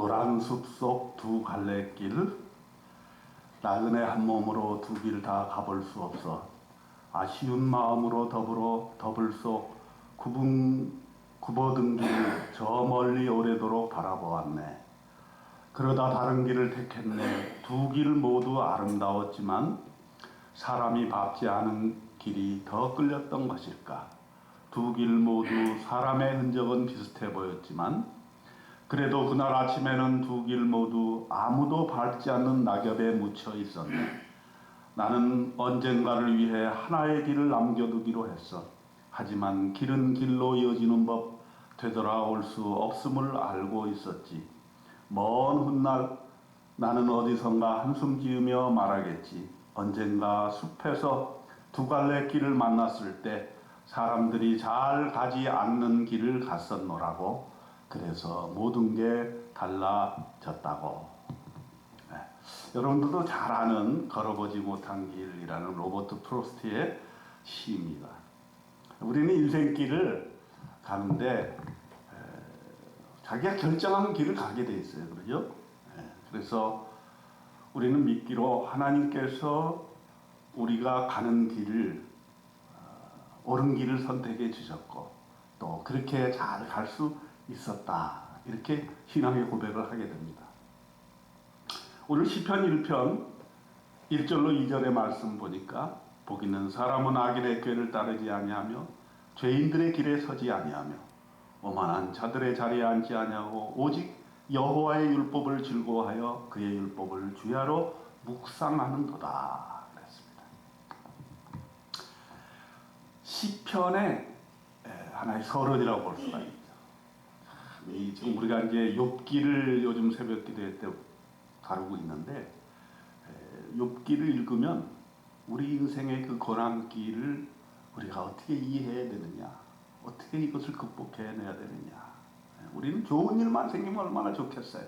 노란 숲속 두 갈래길, 나그네 한 몸으로 두 길 다 가볼 수 없어 아쉬운 마음으로 더불어 더블속 굽어든 길 저 멀리 오래도록 바라보았네. 그러다 다른 길을 택했네. 두 길 모두 아름다웠지만 사람이 밟지 않은 길이 더 끌렸던 것일까? 두 길 모두 사람의 흔적은 비슷해 보였지만 그래도 그날 아침에는 두 길 모두 아무도 밟지 않는 낙엽에 묻혀 있었네. 나는 언젠가를 위해 하나의 길을 남겨두기로 했어. 하지만 길은 길로 이어지는 법 되돌아올 수 없음을 알고 있었지. 먼 훗날 나는 어디선가 한숨 지으며 말하겠지. 언젠가 숲에서 두 갈래 길을 만났을 때 사람들이 잘 가지 않는 길을 갔었노라고. 그래서 모든 게 달라졌다고. 네. 여러분들도 잘 아는 걸어보지 못한 길이라는 로버트 프로스트의 시입니다. 우리는 인생길을 가는데 자기가 결정한 길을 가게 돼 있어요. 그러죠? 그래서 우리는 믿기로 하나님께서 우리가 가는 길을 옳은 길을 선택해 주셨고 또 그렇게 잘 갈 수 있었다. 이렇게 신앙의 고백을 하게 됩니다. 오늘 시편 1편 1절로 2절의 말씀 보니까 복 있는 사람은 악인의 꾀를 따르지 아니하며 죄인들의 길에 서지 아니하며 오만한 자들의 자리에 앉지 아니하고 오직 여호와의 율법을 즐거워하여 그의 율법을 주야로 묵상하는도다 그랬습니다. 시편의 하나의 서론이라고 볼 수가 있죠. 지금 우리가 이제 욥기를 요즘 새벽 기도회 때 다루고 있는데 욥기를 읽으면 우리 인생의 그 고난길을 우리가 어떻게 이해해야 되느냐, 어떻게 이것을 극복해내야 되느냐. 우리는 좋은 일만 생기면 얼마나 좋겠어요.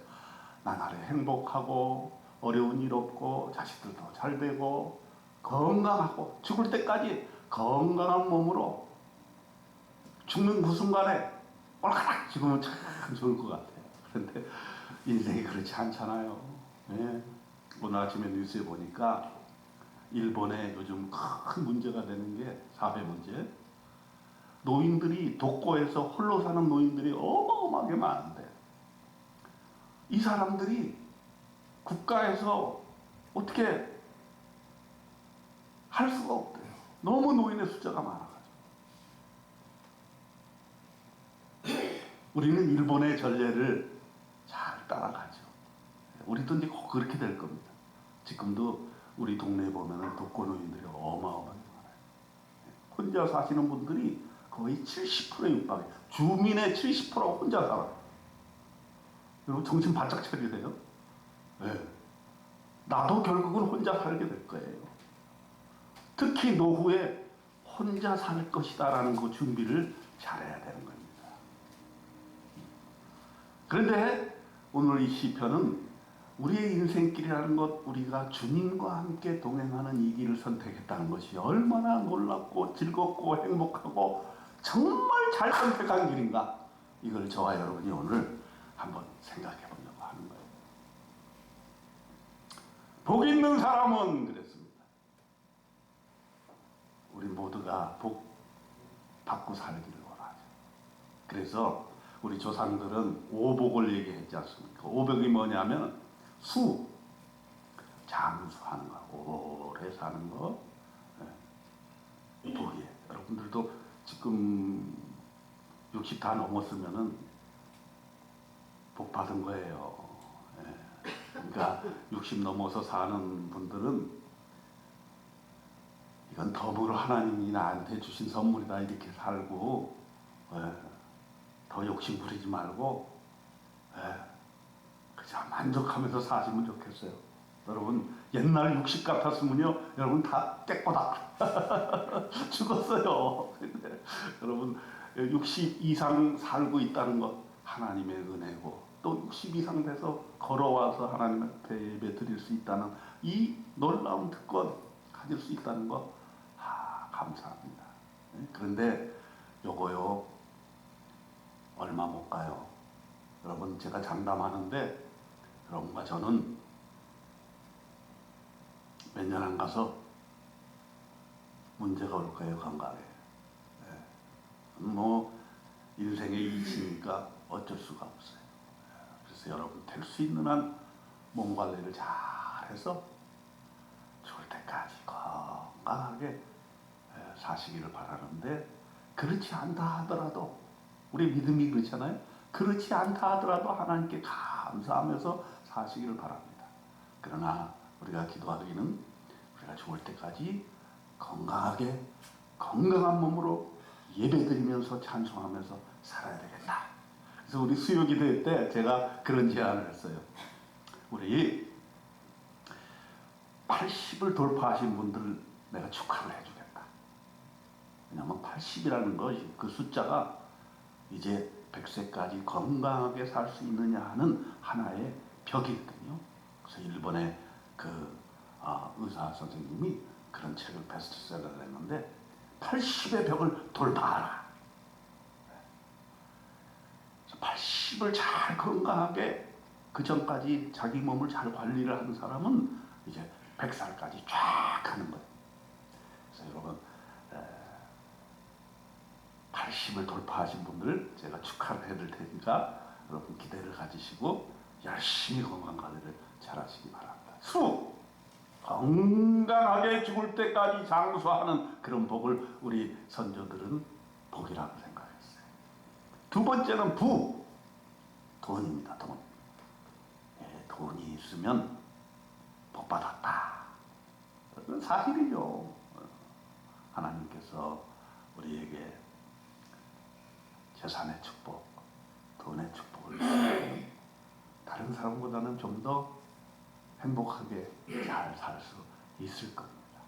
나날이 행복하고 어려운 일 없고 자식들도 잘 되고 건강하고 죽을 때까지 건강한 몸으로 죽는 그 순간에 꼴깍 죽으면 참 좋을 것 같아요. 그런데 인생이 그렇지 않잖아요. 네. 오늘 아침에 뉴스에 보니까 일본에 요즘 큰 문제가 되는 게 사회 문제. 노인들이 독거에서 홀로 사는 노인들이 어마어마하게 많은데 이 사람들이 국가에서 어떻게 할 수가 없대요. 너무 노인의 숫자가 많아가지고. 우리는 일본의 전례를 잘 따라가죠. 우리도 이제 꼭 그렇게 될 겁니다. 지금도 우리 동네에 보면은 독거 노인들이 어마어마하게 많아요. 혼자 사시는 분들이 거의 70%에 육박해요. 주민의 70%가 혼자 살아요. 여러분 정신 바짝 차리세요. 네. 나도 결국은 혼자 살게 될 거예요. 특히 노후에 혼자 살 것이다라는 그 준비를 잘해야 되는 겁니다. 그런데 오늘 이 시편은 우리의 인생길이라는 것, 우리가 주님과 함께 동행하는 이 길을 선택했다는 것이 얼마나 놀랍고 즐겁고 행복하고 정말 잘 선택한 길인가, 이걸 저와 여러분이 오늘 한번 생각해 보려고 하는 거예요. 복 있는 사람은 그랬습니다. 우리 모두가 복 받고 살기를 원하죠. 그래서 우리 조상들은 오복을 얘기했지 않습니까? 오복이 뭐냐면 장수하는 거, 오래 사는 거, 복이에요. 여러분들도 지금 60 다 넘었으면은 복 받은 거예요. 그러니까 60 넘어서 사는 분들은 이건 덤으로 하나님이 나한테 주신 선물이다 이렇게 살고 더 욕심 부리지 말고 그냥 만족하면서 사시면 좋겠어요. 여러분 옛날 60 같았으면요 여러분 다 깨꼬다 죽었어요. 근데 여러분 60 이상 살고 있다는 것 하나님의 은혜고 또 60 이상 돼서 걸어와서 하나님 앞에 예배 드릴 수 있다는 이 놀라운 특권 가질 수 있다는 것 감사합니다. 그런데 요거요 얼마 못 가요. 여러분 제가 장담하는데 여러분과 저는 몇 년 안 가서 문제가 올 거예요, 건강에. 뭐 인생의 이치니까 어쩔 수가 없어요. 그래서 여러분 될 수 있는 한 몸 관리를 잘 해서 죽을 때까지 건강하게 사시기를 바라는데, 그렇지 않다 하더라도, 우리 믿음이 그렇잖아요. 그렇지 않다 하더라도 하나님께 감사하면서 사시기를 바랍니다. 그러나 우리가 기도하기는 우리가 죽을 때까지 건강하게, 건강한 몸으로 예배드리면서 찬송하면서 살아야 되겠다. 그래서 우리 수요 기도회 때 제가 그런 제안을 했어요. 우리 80을 돌파하신 분들 내가 축하를 해주겠다. 왜냐하면 80이라는 것이, 그 숫자가 이제 100세까지 건강하게 살 수 있느냐 하는 하나의 벽이거든요. 그래서 일본의 의사 선생님이 그런 책을 베스트셀러를 했는데, 80의 벽을 돌파하라. 80을 잘 건강하게, 그 전까지 자기 몸을 잘 관리를 하는 사람은 이제 100살까지 쫙 하는 거예요. 그래서 여러분 80을 돌파하신 분들 제가 축하를 해드릴 테니까 여러분 기대를 가지시고 열심히 건강관리를 잘 하시기 바랍니다. 건강하게 죽을 때까지 장수하는 그런 복을 우리 선조들은 복이라고 생각했어요. 두 번째는 돈입니다. 돈. 돈이 있으면 복 받았다. 그건 사실이죠. 하나님께서 우리에게 재산의 축복, 돈의 축복을 주시면 다른 사람보다는 좀 더 행복하게 잘 살 수 있을 겁니다.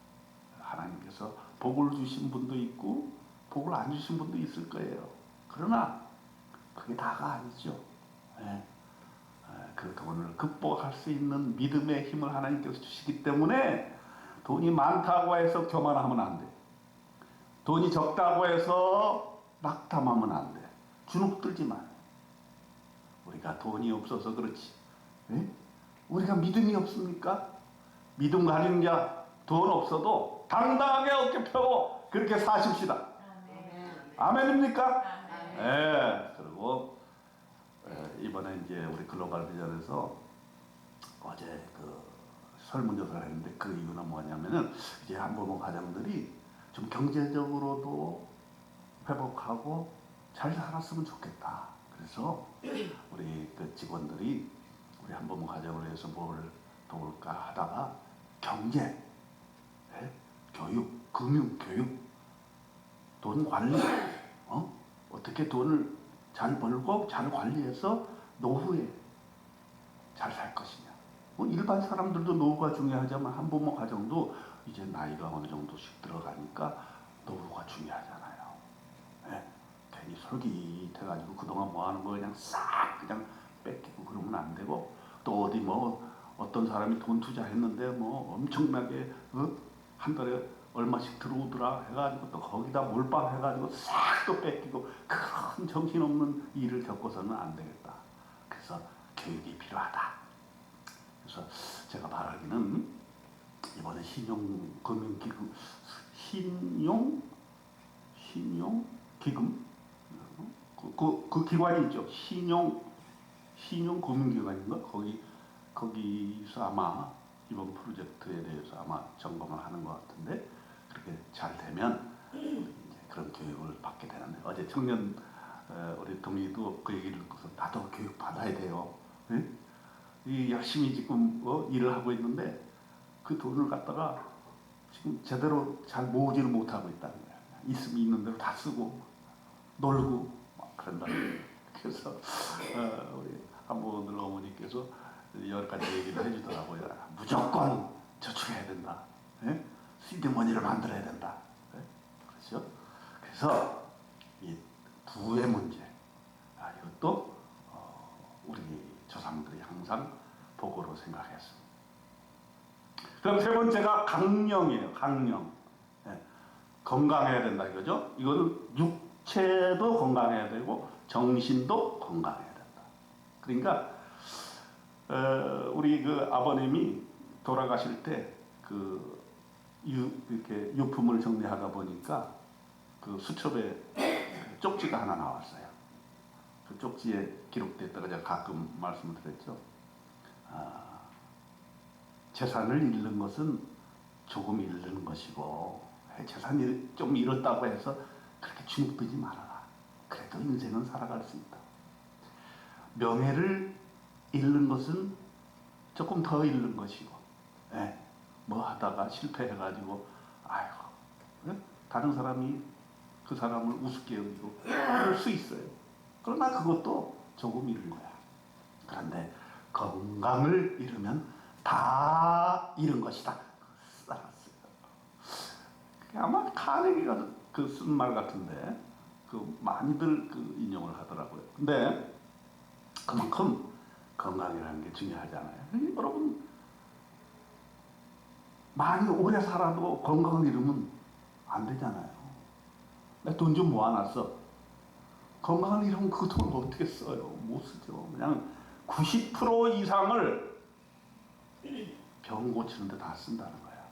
하나님께서 복을 주신 분도 있고 복을 안 주신 분도 있을 거예요. 그러나 그게 다가 아니죠. 그 돈을 극복할 수 있는 믿음의 힘을 하나님께서 주시기 때문에, 돈이 많다고 해서 교만하면 안 돼. 돈이 적다고 해서 낙담하면 안 돼. 주눅들지 마. 우리가 돈이 없어서 그렇지. 우리가 믿음이 없습니까? 믿음 가진 자, 돈 없어도 당당하게 어깨 펴고 그렇게 사십시다. 아멘입니까? 네. 그리고 이번에 이제 우리 글로벌 비전에서 어제 그 설문조사를 했는데, 그 이유는 뭐냐면은 이제 한부모 가정들이 좀 경제적으로도 회복하고 잘 살았으면 좋겠다. 그래서 우리 그 직원들이 우리 한부모 가정을 위해서 뭘 도울까 하다가 경제, 교육, 금융, 교육, 돈 관리, 어떻게 돈을 잘 벌고 잘 관리해서 노후에 잘 살 것이냐. 일반 사람들도 노후가 중요하지만 한부모 가정도 이제 나이가 어느 정도씩 들어가니까 노후가 중요하잖아요. 괜히 솔깃해가지고 그동안 뭐 하는 거 그냥 싹 그냥 뺏기고 그러면 안 되고, 또 어디 뭐 어떤 사람이 돈 투자했는데 뭐 엄청나게 한 달에 얼마씩 들어오더라 해가지고 또 거기다 몰빵해가지고 싹 또 뺏기고, 그런 정신없는 일을 겪어서는 안 되겠다. 그래서 교육이 필요하다. 그래서 제가 말하기는 이번에 신용금융기금, 신용기금, 그 기관이 있죠. 신용금융기관인가? 거기서 아마 이번 프로젝트에 대해서 아마 점검을 하는 것 같은데, 그렇게 잘 되면 이제 그런 교육을 받게 되는데, 어제 청년 우리 동희도 그 얘기를 듣고서 나도 교육 받아야 돼요. 열심히 지금 일을 하고 있는데 그 돈을 갖다가 지금 제대로 잘 모으지를 못하고 있다는 거야. 있으면 있는 대로 다 쓰고 놀고 막 그런다. 그래서 우리 한분들 어머니께서 여러 가지 얘기를 해주더라고요. 무조건 저축해야 된다. 시드머니를 만들어야 된다. 그렇죠? 그래서 이 부의 문제, 이것도 우리 조상들이 항상 복으로 생각했습니다. 그럼 세 번째가 강령이에요. 강령. 건강해야 된다 이거죠. 이거는 육체도 건강해야 되고 정신도 건강해야 된다. 그러니까 우리 그 아버님이 돌아가실 때 그 이렇게 유품을 정리하다 보니까 그 수첩에 쪽지가 하나 나왔어요. 그 쪽지에 기록됐다가 제가 가끔 말씀을 드렸죠. 재산을 잃는 것은 조금 잃는 것이고, 재산이 좀 잃었다고 해서 그렇게 주눅들지 말아라. 그래도 인생은 살아갈 수 있다. 명예를 잃는 것은 조금 더 잃는 것이고, 뭐 하다가 실패해가지고, 아이고, 다른 사람이 그 사람을 우습게 여기고 그럴 수 있어요. 그러나 그것도 조금 잃은 거야. 그런데 건강을 잃으면 다 잃은 것이다. 써놨어요. 아마 카네기가 그 쓴 말 같은데 그 많이들 그 인용을 하더라고요. 근데 그만큼 건강이라는 게 중요하잖아요. 여러분 많이 오래 살아도 건강을 잃으면 안 되잖아요. 내 돈 좀 모아놨어. 건강을 잃으면 그 돈을 어떻게 써요? 못 쓰죠. 그냥 90% 이상을 병 고치는 데 다 쓴다는 거야.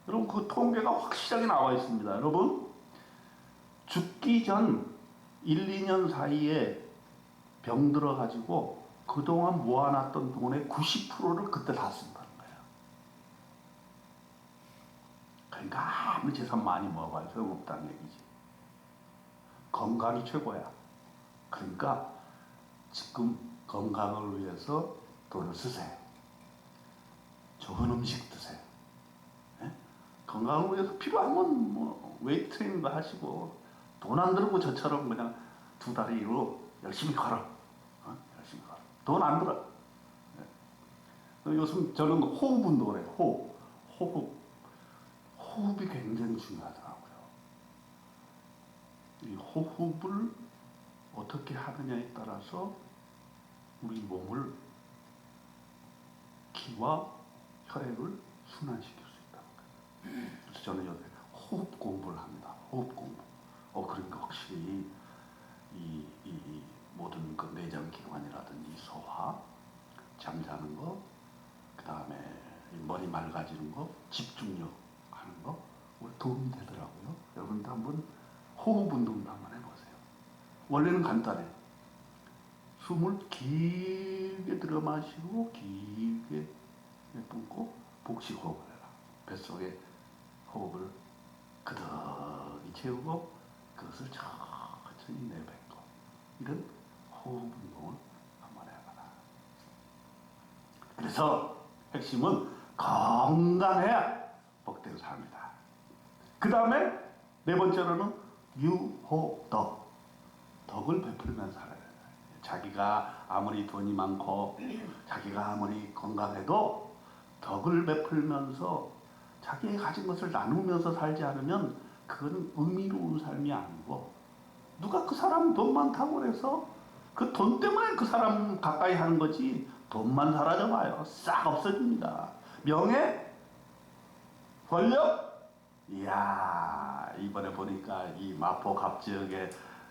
여러분 그 통계가 확실하게 나와 있습니다. 여러분 죽기 전 1, 2년 사이에 병 들어가지고 그동안 모아놨던 돈의 90%를 그때 다 쓴다는 거야. 그러니까 아무리 재산 많이 모아봐야 소용없다는 얘기지. 건강이 최고야. 그러니까 지금 건강을 위해서 돈을 쓰세요. 좋은 음식 드세요. 건강을 위해서 필요하면 뭐 웨이트 트레이닝도 하시고 돈 안 들고 저처럼 그냥 두 다리로 열심히 걸어. 열심히 걸어. 돈 안 들어. 요즘 저는 호흡 운동을 해요. 호흡이 굉장히 중요하더라고요. 이 호흡을 어떻게 하느냐에 따라서 우리 몸을 기와 혈액을 순환시킬 수 있다는 거예요. 그래서 저는 여기 호흡 공부를 합니다. 호흡 공부. 그러니까 확실히 이 모든 그 내장 기관이라든지 소화, 잠자는 거, 그 다음에 머리 맑아지는 거, 집중력 하는 거 도움이 되더라고요. 여러분도 한번 호흡 운동도 한번 해보세요. 원래는 간단해. 숨을 길게 들어 마시고 길게 내뿜고 복식 호흡을 해라. 뱃속에 호흡을 그득이 채우고 그것을 천천히 내뱉고 이런 호흡 운동을 한번 해봐라. 그래서 핵심은 건강해야 복되고 삽니다. 그 다음에 네 번째로는 유호덕. 덕을 베풀면서 살아야 돼요. 자기가 아무리 돈이 많고 자기가 아무리 건강해도 덕을 베풀면서 자기의 가진 것을 나누면서 살지 않으면 그건 의미로운 삶이 아니고, 누가 그 사람 돈 많다고 해서 그 돈 때문에 그 사람 가까이 하는 거지, 돈만 사라져 봐요. 싹 없어집니다. 명예, 권력, 이야, 이번에 보니까 이 마포 갑지역에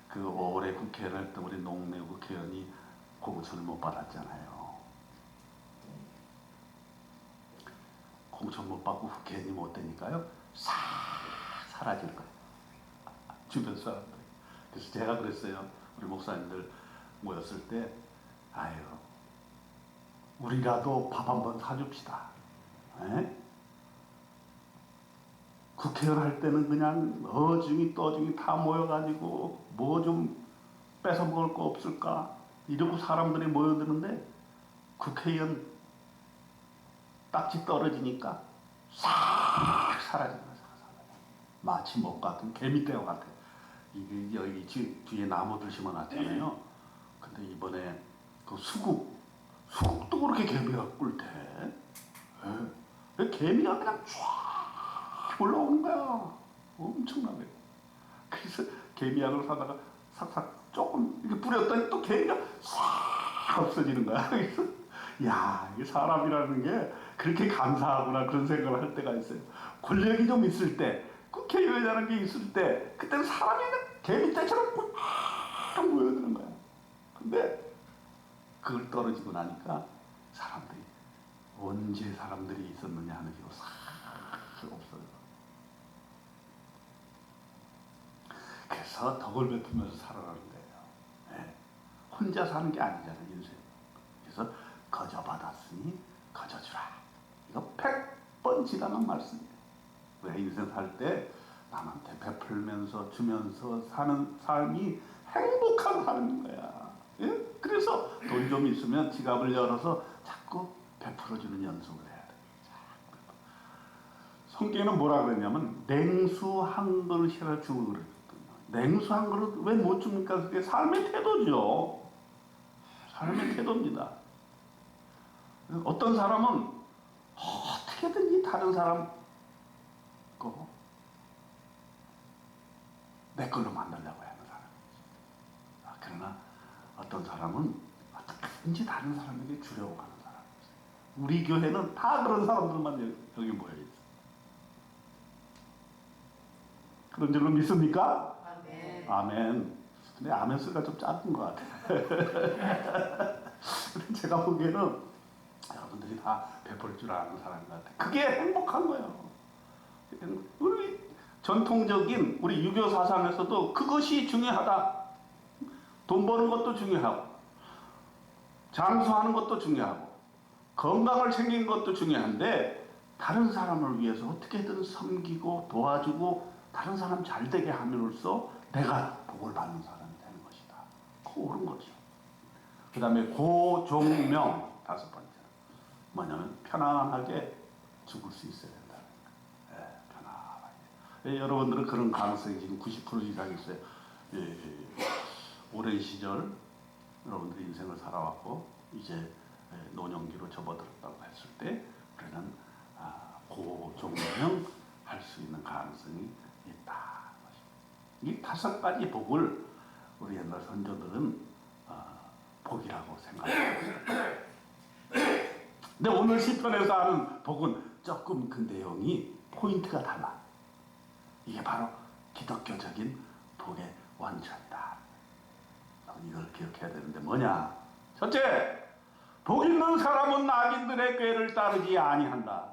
그 올해 국회의원 했던 우리 농내 국회의원이 공천을 못 받았잖아요. 공천 못 받고 국회의원이 못 되니까요, 싹 사라질 거예요. 주변 사람들. 그래서 제가 그랬어요. 우리 목사님들 모였을 때, 아유, 우리라도 밥 한번 사줍시다. 국회의원 할 때는 그냥 어중이 떠중이 다 모여가지고 뭐 좀 뺏어 먹을 거 없을까 이러고 사람들이 모여드는데, 국회의원 딱지 떨어지니까 싹 사라지는 거예요. 마치 목 같은 개미떼와 같아. 이게 여기 뒤에 나무들 심어놨잖아요. 근데 이번에 그 수국도 그렇게 개미가 꿀대. 개미가 그냥 쫙 올라오는 거야. 엄청나게. 그래서 개미약을 사다가 삭삭 조금 이렇게 뿌렸더니 또 개미가 싹 없어지는 거야. 그래서 야, 이 사람이라는 게 그렇게 감사하구나, 그런 생각을 할 때가 있어요. 권력이 좀 있을 때, 국회의원이라는 게 있을 때, 그때는 사람이 개미떼처럼 꽉 모여드는 거야. 근데 그걸 떨어지고 나니까 사람들이 언제 사람들이 있었느냐 하는 게 싹 없어요. 그래서 덕을 베푸면서 살아가는 거예요. 네. 혼자 사는 게 아니잖아요, 인생. 그래서 거저 받았으니 거저 주라. 이거 100번 지당한 말씀이에요. 왜 인생 살 때 남한테 베풀면서 주면서 사는 삶이 행복한 삶인 거야. 예? 그래서 돈 좀 있으면 지갑을 열어서 자꾸 베풀어주는 연습을 해야 돼. 성경에는 뭐라 그랬냐면 냉수 한 그릇이라 주고 그랬거든요. 냉수 한 그릇 왜 못 줍니까? 그게 삶의 태도죠. 삶의 태도입니다. 어떤 사람은 어떻게든지 다른 사람 거 내 걸로 만들려고 하는 사람이지. 그러나 어떤 사람은 어떻게든지 다른 사람에게 주려고 하는 사람이지. 우리 교회는 다 그런 사람들만 여기 모여있어요. 그런 줄로 믿습니까? 아멘. 아멘. 근데 아멘 소리가 좀 작은 것 같아요. 제가 보기에는 여러분들이 다 베풀 줄 아는 사람인 것 같아요. 그게 행복한 거예요. 우리 전통적인 우리 유교 사상에서도 그것이 중요하다. 돈 버는 것도 중요하고 장수하는 것도 중요하고 건강을 챙기는 것도 중요한데 다른 사람을 위해서 어떻게든 섬기고 도와주고 다른 사람 잘 되게 함으로써 내가 복을 받는 사람이 되는 것이다. 그거 옳은 거죠. 그 다음에 고종명 5번째 뭐냐면 편안하게 죽을 수 있어야 된다. 편안하게. 여러분들은 그런 가능성이 지금 90% 이상 있어요. 오랜 시절 여러분들이 인생을 살아왔고 이제 노년기로 접어들었다고 했을 때 우리는 고종명 할 수 있는 가능성이 있다. 이 5가지 복을 우리 옛날 선조들은 복이라고 생각했어요. 근데 오늘 시편에서 하는 복은 조금 그 내용이 포인트가 달라. 이게 바로 기독교적인 복의 원천이다. 이걸 기억해야 되는데 뭐냐? 첫째, 복 있는 사람은 악인들의 꾀를 따르지 아니한다.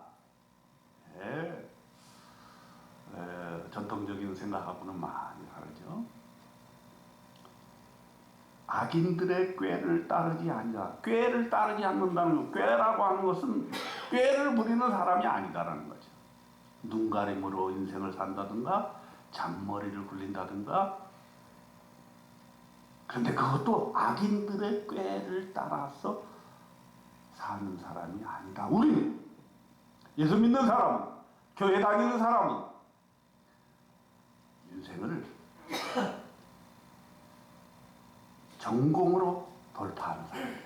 전통적인 생각하고는 많이 다르죠. 악인들의 꾀를 따르지 않는다. 꾀를 따르지 않는다는 것, 꾀라고 하는 것은 꾀를 부리는 사람이 아니다라는 거죠. 눈가림으로 인생을 산다든가 잔머리를 굴린다든가. 그런데 그것도 악인들의 꾀를 따라서 사는 사람이 아니다. 우리는 예수 믿는 사람은 교회 다니는 사람은 인생을 전공으로 돌파하는 사람이에요.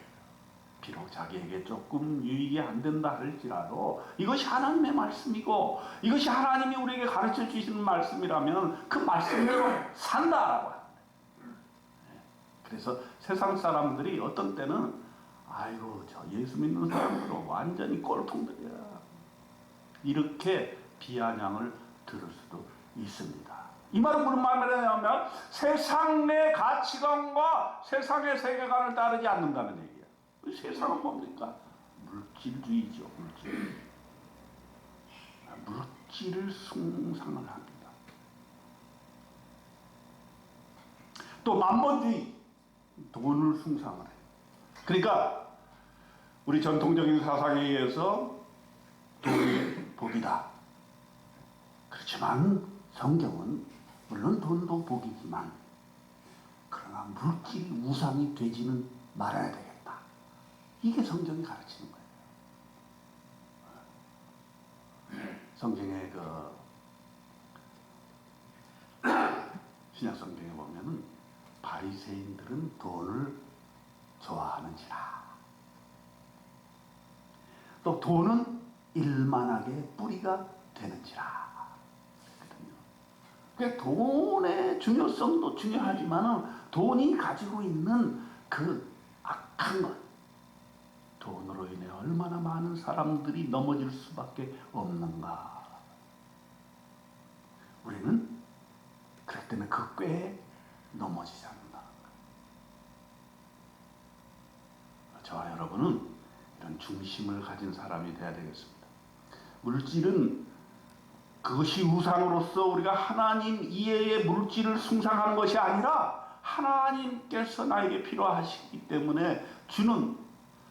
비록 자기에게 조금 유익이 안 된다 할지라도 이것이 하나님의 말씀이고 이것이 하나님이 우리에게 가르쳐 주시는 말씀이라면 그 말씀대로 산다라고 합니다. 그래서 세상 사람들이 어떤 때는 아이고 저 예수 믿는 사람들은 완전히 꼴통들이야 이렇게 비아냥을 들을 수도 있습니다. 이 말은 무슨 말이냐면 세상의 가치관과 세상의 세계관을 따르지 않는다는 얘기야. 세상은 뭡니까? 물질주의죠. 물질을 숭상을 합니다. 또 만본주의, 돈을 숭상을 해요. 그러니까 우리 전통적인 사상에 의해서 돈이 복이다. 그렇지만 성경은 물론 돈도 복이지만 그러나 물질 우상이 되지는 말아야 되겠다. 이게 성경이 가르치는 거예요. 성경의 신약 성경에 보면은 바리새인들은 돈을 좋아하는지라. 또 돈은 일만하게 뿌리가 되는지라. 그러니까 돈의 중요성도 중요하지만 돈이 가지고 있는 그 악한 것, 돈으로 인해 얼마나 많은 사람들이 넘어질 수밖에 없는가. 우리는 그렇기 때문에 그 꾀에 넘어지지 않는다. 저와 여러분은 이런 이런 중심을 가진 사람이 돼야 되겠습니다. 물질은 그것이 우상으로서 우리가 하나님 이외의 물질을 숭상하는 것이 아니라 하나님께서 나에게 필요하시기 때문에 주는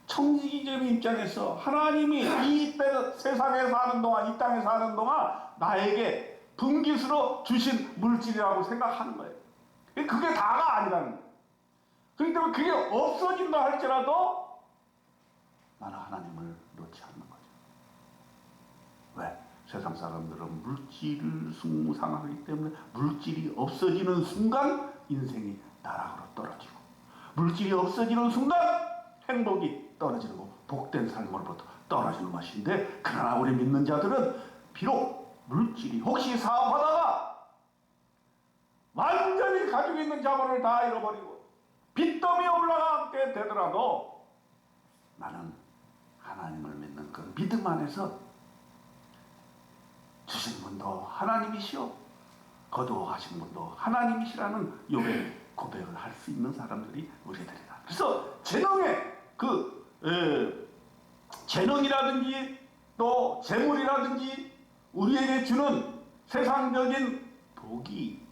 청지기적인 입장에서 하나님이 이 세상에 사는 동안, 이 땅에 사는 동안 나에게 분깃으로 주신 물질이라고 생각하는 거예요. 그게 다가 아니라는 거예요. 그렇기 때문에 그게 없어진다 할지라도 나는 하나님을 놓지 않는 거죠. 왜? 세상 사람들은 물질을 숭상하기 때문에 물질이 없어지는 순간 인생이 나락으로 떨어지고, 물질이 없어지는 순간 행복이 떨어지고 복된 삶으로부터 떨어지는 것인데, 그러나 우리 믿는 자들은 비록 물질이 혹시 사업하다가 완전히 가지고 있는 자본을 다 잃어버리고 빚더미에 올라가게 되더라도 나는 하나님을 믿는 그 믿음 안에서 주신 분도 하나님이시오, 거두어가신 분도 하나님이시라는 요의 고백을 할 수 있는 사람들이 우리들이다. 그래서 재능이라든지 또 재물이라든지 우리에게 주는 세상적인 복이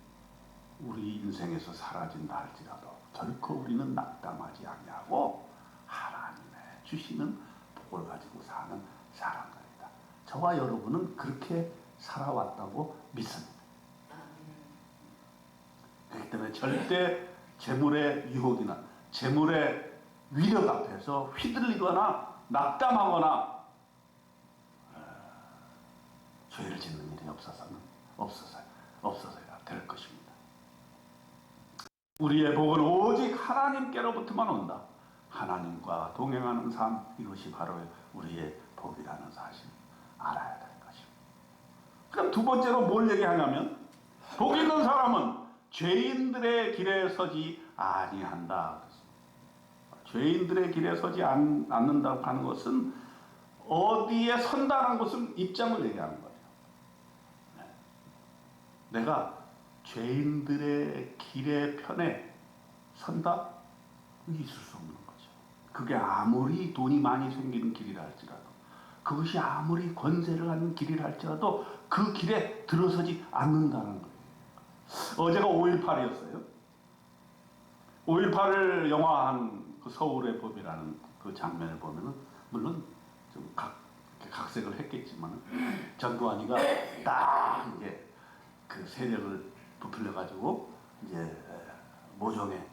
우리 인생에서 사라진다 할지라도 결코 우리는 낙담하지 아니하고 하나님의 주시는 복을 가지고 사는 사람들이다. 저와 여러분은 그렇게 살아왔다고 믿습니다. 그렇기 때문에 절대 재물의 유혹이나 재물의 위력 앞에서 휘둘리거나 낙담하거나 죄를 짓는 일이 없어서야 될 것입니다. 우리의 복은 오직 하나님께로부터만 온다. 하나님과 동행하는 삶, 이것이 바로 우리의 복이라는 사실 알아야 될 것입니다. 그럼 두 번째로 뭘 얘기하냐면, 복 있는 사람은 죄인들의 길에 서지 아니한다. 죄인들의 길에 서지 않는다고 하는 것은 어디에 선다는 것은 입장을 얘기하는 거예요. 내가 죄인들의 길의 편에 선다? 있을 수 없는 거죠. 그게 아무리 돈이 많이 생기는 길이라 할지라도, 그것이 아무리 권세를 하는 길이라 할지라도 그 길에 들어서지 않는다는 거예요. 어제가 5.18이었어요. 5.18을 영화한 그 서울의 법이라는 그 장면을 보면은, 물론 좀 각색을 했겠지만, 전두환이가 딱 이제 그 세력을 부풀려가지고 이제 모종의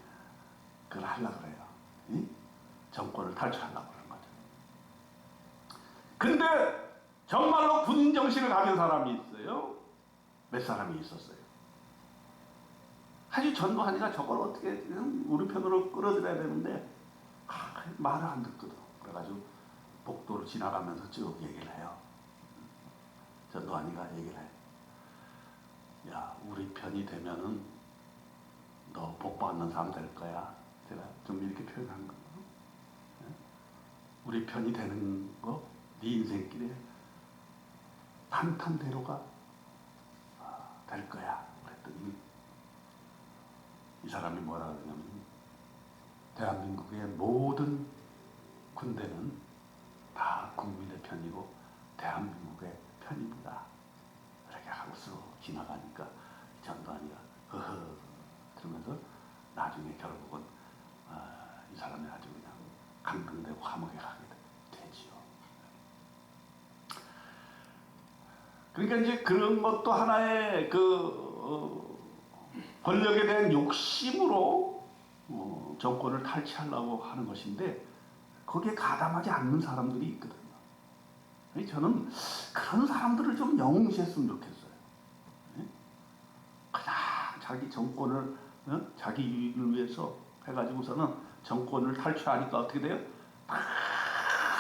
그걸 하려고 그래요. 응? 정권을 탈취하려고 그러는 거죠. 근데 정말로 군인 정신을 가진 사람이 있어요. 몇 사람이 있었어요. 사실 전두환이가 저걸 어떻게 우리 편으로 끌어들여야 되는데 말을 안 듣거든. 그래가지고 복도로 지나가면서 쭉 얘기를 해요. 전두환이가 얘기를 해. 야, 우리 편이 되면은 너 복 받는 사람 될 거야. 제가 좀 이렇게 표현한 거. 우리 편이 되는 거, 네 인생길에 탄탄대로가 될 거야. 그랬더니 이 사람이 뭐라 그러냐면, 대한민국의 모든 군대는 다 국민의 편이고 대한민국의 편입니다. 이렇게 하고 쑥 지나가니까 전두환이가 허허 그러면서 나중에 결국은 이 사람이 아주 그냥 강등되고 감옥에 가게 되지요. 그러니까 이제 그런 것도 하나의 권력에 대한 욕심으로 정권을 탈취하려고 하는 것인데, 거기에 가담하지 않는 사람들이 있거든요. 저는 그런 사람들을 좀 영웅시했으면 좋겠어요. 그냥 자기 정권을 자기 유익을 위해서 해가지고서는 정권을 탈취하니까 어떻게 돼요?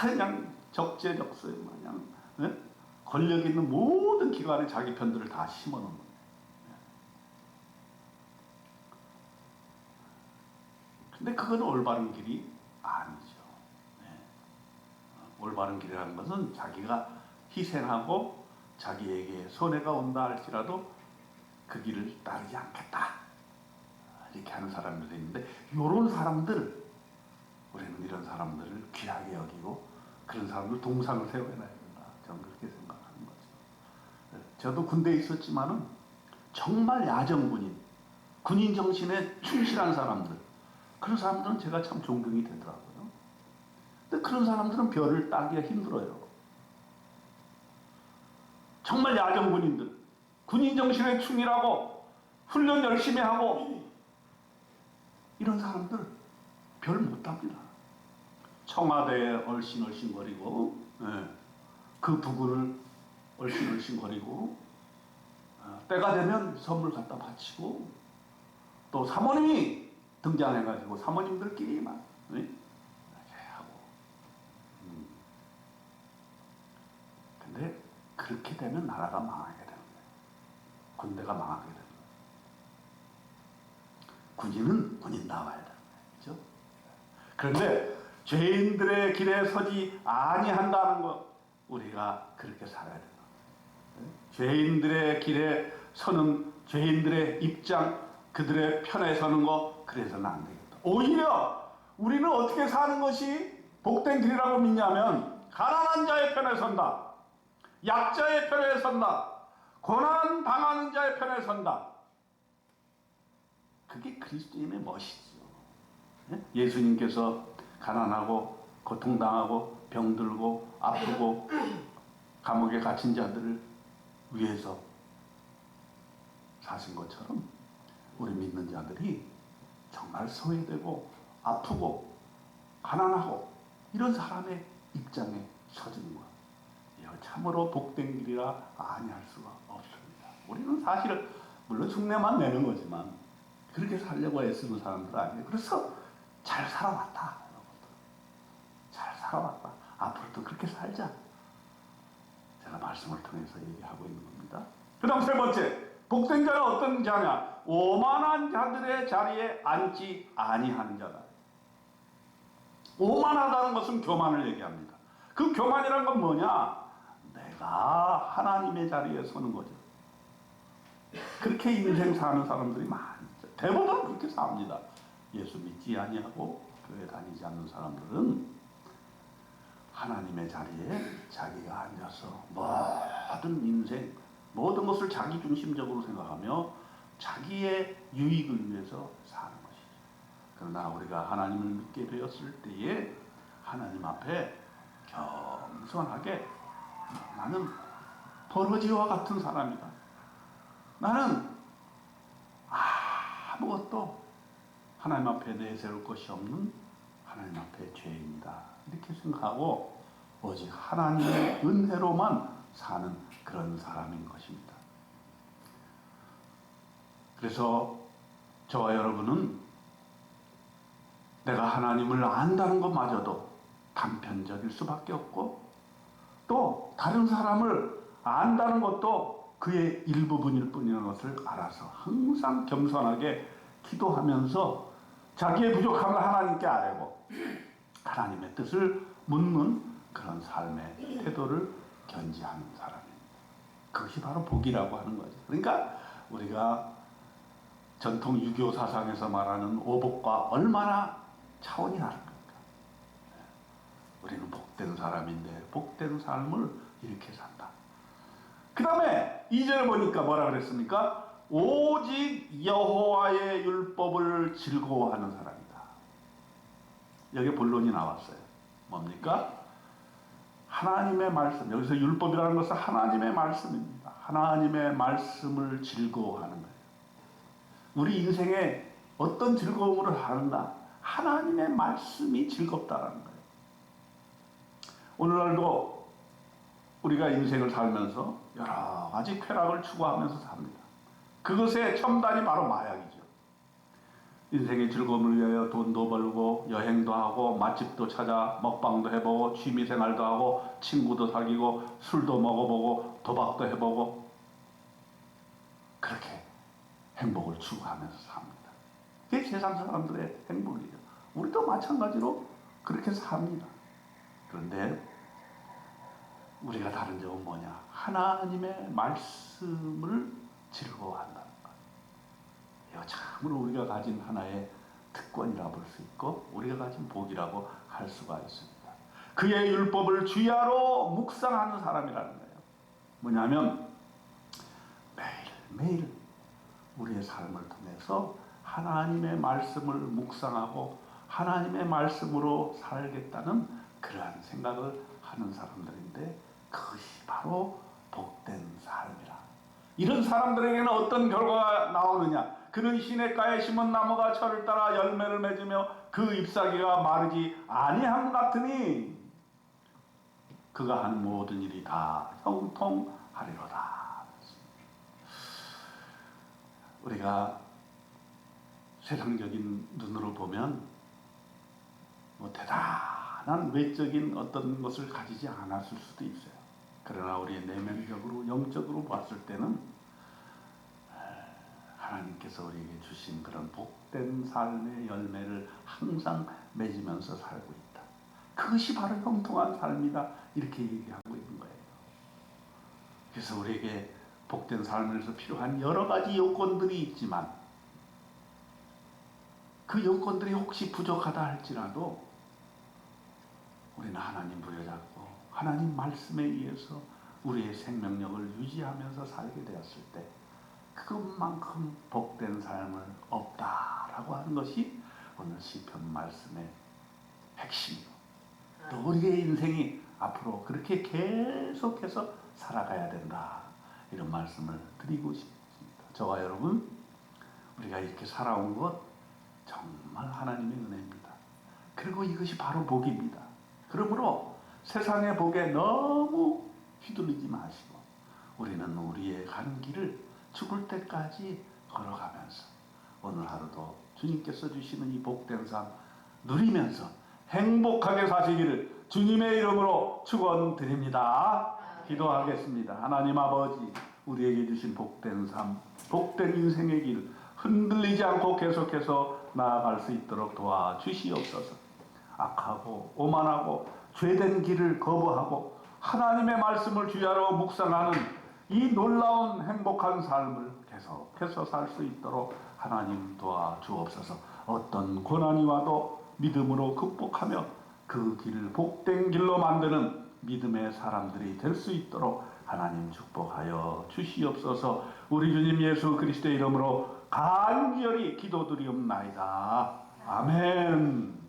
그냥 적재적소에 마냥 권력 있는 모든 기관에 자기 편들을 다 심어놓는 거예요. 근데 그건 올바른 길이 아니죠. 올바른 길이라는 것은 자기가 희생하고 자기에게 손해가 온다 할지라도 그 길을 따르지 않겠다, 이렇게 하는 사람들이 있는데, 이런 사람들, 우리는 이런 사람들을 귀하게 여기고 그런 사람들 동상을 세워야 된다. 저는 그렇게 생각하는 거죠. 저도 군대에 있었지만은 정말 야정군인, 군인 정신에 충실한 사람들, 그런 사람들은 제가 참 존경이 되더라고요. 근데 그런 사람들은 별을 따기가 힘들어요. 정말 야정군인들, 군인 정신에 충실하고 훈련 열심히 하고 이런 사람들 별 못 땁니다. 청와대에 얼씬얼씬거리고 그 부근을 얼씬얼씬거리고 때가 되면 선물 갖다 바치고 또 사모님이 등장해가지고 사모님들끼리만 이렇게 하고 근데 그렇게 되면 나라가 망하게 되는 거예요. 군대가 망하게 되는 거예요. 군인은 군인 나와야 되는 거예요. 그렇죠? 그런데 죄인들의 길에 서지 아니한다는 것, 우리가 그렇게 살아야 되는 거예요. 죄인들의 길에 서는, 죄인들의 입장, 그들의 편에 서는 거, 그래서는 안 되겠다. 오히려 우리는 어떻게 사는 것이 복된 길이라고 믿냐면 가난한 자의 편에 선다, 약자의 편에 선다, 고난 당하는 자의 편에 선다. 그게 그리스도인의 멋이죠. 예수님께서 가난하고 고통당하고 병들고 아프고 감옥에 갇힌 자들을 위해서 사신 것처럼 우리 믿는 자들이 정말 소외되고 아프고 가난하고 이런 사람의 입장에 서주는 것, 이거 참으로 복된 길이라 아니할 수가 없습니다. 우리는 사실 물론 흉내만 내는 거지만 그렇게 살려고 애쓰는 사람들 아니에요. 그래서 잘 살아왔다. 잘 살아왔다. 앞으로도 그렇게 살자. 제가 말씀을 통해서 얘기하고 있는 겁니다. 그 다음 세 번째, 복된 자는 어떤 자냐? 오만한 자들의 자리에 앉지 아니하는 자다. 오만하다는 것은 교만을 얘기합니다. 그 교만이란 건 뭐냐? 내가 하나님의 자리에 서는 거죠. 그렇게 인생 사는 사람들이 많죠. 대부분 그렇게 삽니다. 예수 믿지 아니하고 교회 다니지 않는 사람들은 하나님의 자리에 자기가 앉아서 모든 인생, 모든 것을 자기 중심적으로 생각하며 자기의 유익을 위해서 사는 것이죠. 그러나 우리가 하나님을 믿게 되었을 때에 하나님 앞에 겸손하게, 나는 버러지와 같은 사람이다. 나는 아무것도 하나님 앞에 내세울 것이 없는 하나님 앞에 죄인이다. 이렇게 생각하고 오직 하나님의 은혜로만 사는 그런 사람인 것입니다. 그래서 저와 여러분은 내가 하나님을 안다는 것마저도 단편적일 수밖에 없고, 또 다른 사람을 안다는 것도 그의 일부분일 뿐이라는 것을 알아서 항상 겸손하게 기도하면서 자기의 부족함을 하나님께 아뢰고 하나님의 뜻을 묻는 그런 삶의 태도를 견지하는 사람입니다. 그것이 바로 복이라고 하는 거죠. 그러니까 우리가 전통 유교 사상에서 말하는 오복과 얼마나 차원이 다릅니까? 우리는 복된 사람인데 복된 삶을 이렇게 산다. 그 다음에 2절에 보니까 뭐라 그랬습니까? 오직 여호와의 율법을 즐거워하는 사람이다. 여기 본론이 나왔어요. 뭡니까? 하나님의 말씀. 여기서 율법이라는 것은 하나님의 말씀입니다. 하나님의 말씀을 즐거워하는 거예요. 우리 인생에 어떤 즐거움을 하는가? 하나님의 말씀이 즐겁다라는 거예요. 오늘날도 우리가 인생을 살면서 여러 가지 쾌락을 추구하면서 삽니다. 그것의 첨단이 바로 마약이죠. 인생의 즐거움을 위하여 돈도 벌고 여행도 하고 맛집도 찾아 먹방도 해보고 취미생활도 하고 친구도 사귀고 술도 먹어보고 도박도 해보고 그렇게 행복을 추구하면서 삽니다. 그게 세상 사람들의 행복이죠. 우리도 마찬가지로 그렇게 삽니다. 그런데 우리가 다른 점은 뭐냐? 하나님의 말씀을 즐거워한다는 것. 이거 참으로 우리가 가진 하나의 특권이라고 볼 수 있고 우리가 가진 복이라고 할 수가 있습니다. 그의 율법을 주야로 묵상하는 사람이라는 거예요. 뭐냐면 매일매일 우리의 삶을 통해서 하나님의 말씀을 묵상하고 하나님의 말씀으로 살겠다는 그러한 생각을 하는 사람들인데, 그것이 바로 복된 삶이라. 이런 사람들에게는 어떤 결과가 나오느냐? 그는 시냇가에 심은 나무가 철을 따라 열매를 맺으며 그 잎사귀가 마르지 아니함 같으니 그가 하는 모든 일이 다 형통하리로다. 우리가 세상적인 눈으로 보면 대단한 외적인 어떤 것을 가지지 않았을 수도 있어요. 그러나 우리의 내면적으로 영적으로 봤을 때는 하나님께서 우리에게 주신 그런 복된 삶의 열매를 항상 맺으면서 살고 있다. 그것이 바로 형통한 삶이다. 이렇게 얘기하고 있는 거예요. 그래서 우리에게 복된 삶을 위해서 필요한 여러 가지 요건들이 있지만, 그 요건들이 혹시 부족하다 할지라도 우리는 하나님 부여잡고 하나님 말씀에 의해서 우리의 생명력을 유지하면서 살게 되었을 때 그것만큼 복된 삶은 없다라고 하는 것이 오늘 시편 말씀의 핵심이고, 또 우리의 인생이 앞으로 그렇게 계속해서 살아가야 된다, 이런 말씀을 드리고 싶습니다. 저와 여러분, 우리가 이렇게 살아온 것 정말 하나님의 은혜입니다. 그리고 이것이 바로 복입니다. 그러므로 세상의 복에 너무 휘둘리지 마시고 우리는 우리의 가는 길을 죽을 때까지 걸어가면서 오늘 하루도 주님께서 주시는 이 복된 삶 누리면서 행복하게 사시기를 주님의 이름으로 축원드립니다. 기도하겠습니다. 하나님 아버지, 우리에게 주신 복된 삶, 복된 인생의 길 흔들리지 않고 계속해서 나아갈 수 있도록 도와주시옵소서. 악하고 오만하고 죄된 길을 거부하고 하나님의 말씀을 주야로 묵상하는 이 놀라운 행복한 삶을 계속해서 살 수 있도록 하나님 도와주옵소서. 어떤 고난이 와도 믿음으로 극복하며 그 길을 복된 길로 만드는 믿음의 사람들이 될 수 있도록 하나님 축복하여 주시옵소서. 우리 주님 예수 그리스도의 이름으로 간절히 기도드리옵나이다. 아멘.